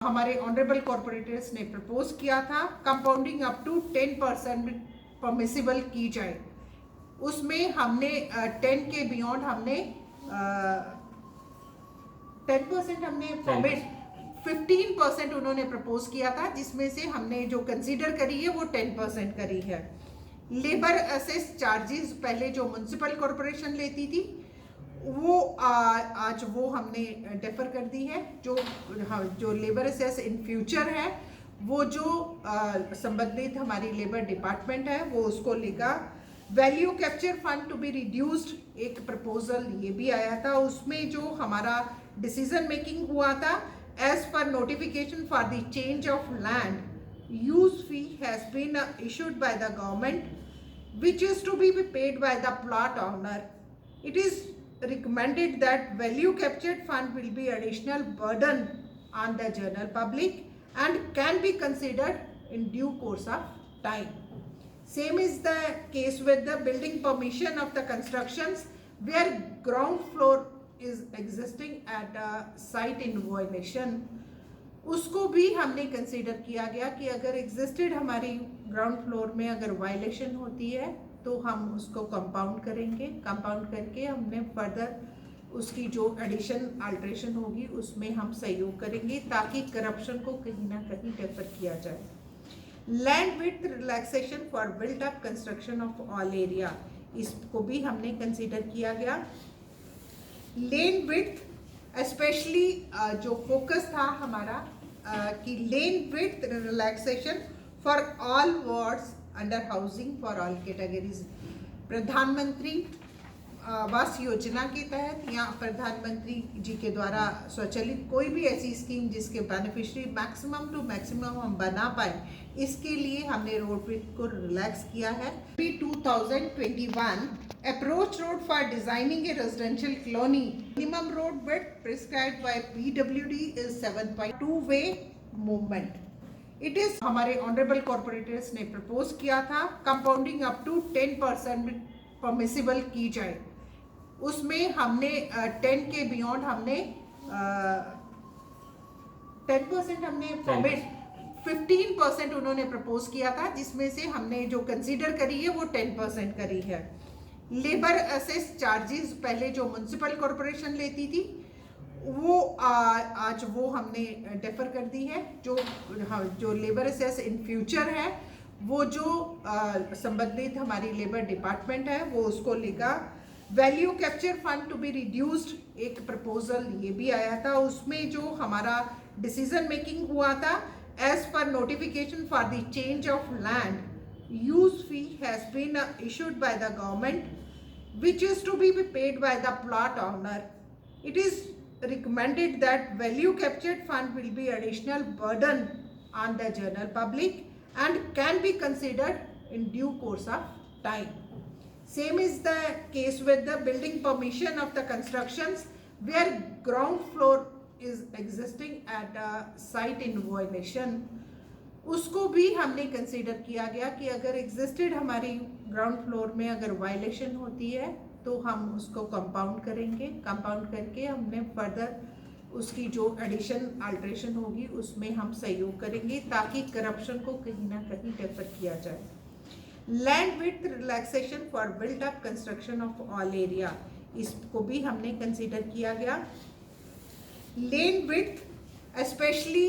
हमारे honourable corporators ने propose किया था कंपाउंडिंग अप टू 10% परमिसिबल की जाए। उसमें हमने 10 के बियॉन्ड हमने 10% हमने परमिट 15% उन्होंने प्रपोज किया था, जिसमें से हमने जो कंसीडर करी है वो 10% करी है। लेबर असेस चार्जेस पहले जो म्युनिसिपल कॉरपोरेशन लेती थी वो आज वो हमने डेफर कर दी है। जो लेबर असेस इन फ्यूचर है वो जो संबंधित हमारी लेबर डिपार्टमेंट है वो उसको लेगा। Value capture fund to be reduced एक प्रपोजल ये भी आया था। उसमें जो हमारा डिसीजन मेकिंग हुआ था as per notification for the change of land use fee has been issued by the government which is to be paid by the plot owner. It is recommended that value captured fund will be additional burden on the general public and can be considered in due course of time. Same is the case with the building permission of the constructions where ground floor is existing at a site in violation. उसको भी हमने consider किया गया कि अगर existed हमारी ground floor में अगर वायलेशन होती है तो हम उसको कंपाउंड करेंगे। कंपाउंड करके हमने फर्दर उसकी जो एडिशन अल्ट्रेशन होगी उसमें हम सहयोग करेंगे ताकि करप्शन को कहीं ना कहीं डेफर किया जाए। Land width relaxation for built up construction of all area इसको भी हमने कंसीडर किया गया। लेन विड्थ स्पेशली जो फोकस था हमारा कि lane width relaxation for all wards under housing for all categories. Pradhan Mantri Awas योजना के तहत या प्रधानमंत्री जी के द्वारा स्वचालित कोई भी ऐसी स्कीम जिसके बेनिफिशियरी मैक्सिमम टू मैक्सिमम हम बना पाए, इसके लिए हमने रोड विड्थ को रिलैक्स किया है। 2021 approach road for designing A residential colony minimum road width prescribed bye PWD is 7.2 way movement. It is हमारे ऑनरेबल कॉर्पोरेटर्स ने प्रपोज किया था कंपाउंडिंग अप टू 10% परमिसिबल की जाए। उसमें हमने 10 के बियॉन्ड हमने 10% हमने परमिट 15% उन्होंने प्रपोज किया था, जिसमें से हमने जो कंसीडर करी है वो 10% करी है। लेबर असेस चार्जेस पहले जो म्युनिसिपल कॉरपोरेशन लेती थी वो आज वो हमने डेफर कर दी है। जो लेबर असेस इन फ्यूचर है वो जो संबंधित हमारी लेबर डिपार्टमेंट है वो उसको लेगा। Value capture fund to be reduced एक प्रपोजल ये भी आया था। उसमें जो हमारा डिसीजन मेकिंग हुआ था as per notification for the change of land use fee has been issued by the government which is to be paid by the plot owner. It is recommended that value captured fund will be additional burden on the general public and can be considered in due course of time. Same is the case with the building permission of the constructions where ground floor is existing at a site in violation. उसको भी हमने consider किया गया कि अगर existed हमारी ground floor में अगर वायलेशन होती है तो हम उसको कंपाउंड करेंगे। कंपाउंड करके हमने फर्दर उसकी जो एडिशन अल्ट्रेशन होगी उसमें हम सहयोग करेंगे ताकि करप्शन को कहीं ना कहीं डेफर किया जाए। Land width relaxation for built up construction of all area इसको भी हमने कंसीडर किया गया। लेन विड्थ स्पेशली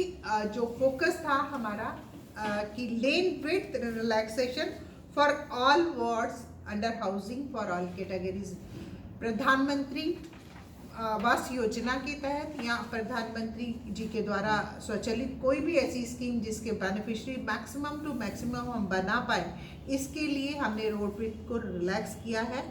जो फोकस था हमारा कि lane width relaxation for all wards under housing for all categories. Pradhan Mantri Awas योजना के तहत या प्रधानमंत्री जी के द्वारा स्वचालित कोई भी ऐसी स्कीम जिसके बेनिफिशियरी मैक्सिमम टू मैक्सिमम हम बना पाए, इसके लिए हमने रोड विड्थ को रिलैक्स किया है।